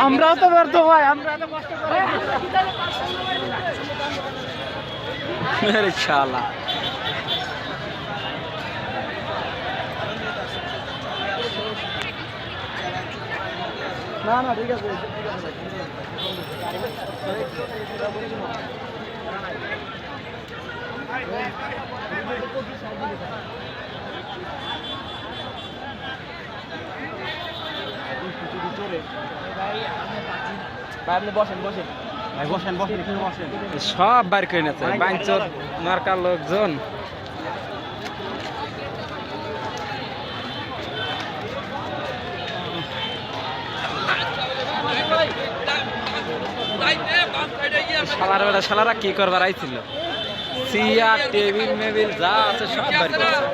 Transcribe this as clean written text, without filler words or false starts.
আমরাও তো ব্যর্থ ভাই, আমরা এত কষ্ট করে মেরে শালা না না ঠিক আছে বসেন বসেন ভাই, বসেন বসেন একটু বসেন। সব বাইর করে নিয়েছে বাইঞ্চোর মার্কার লোকজন। শালার বেটা শালারা কি করবার আইছিল? চেয়ার টেবিল মেবিল যা আছে সব বাইর করেছে।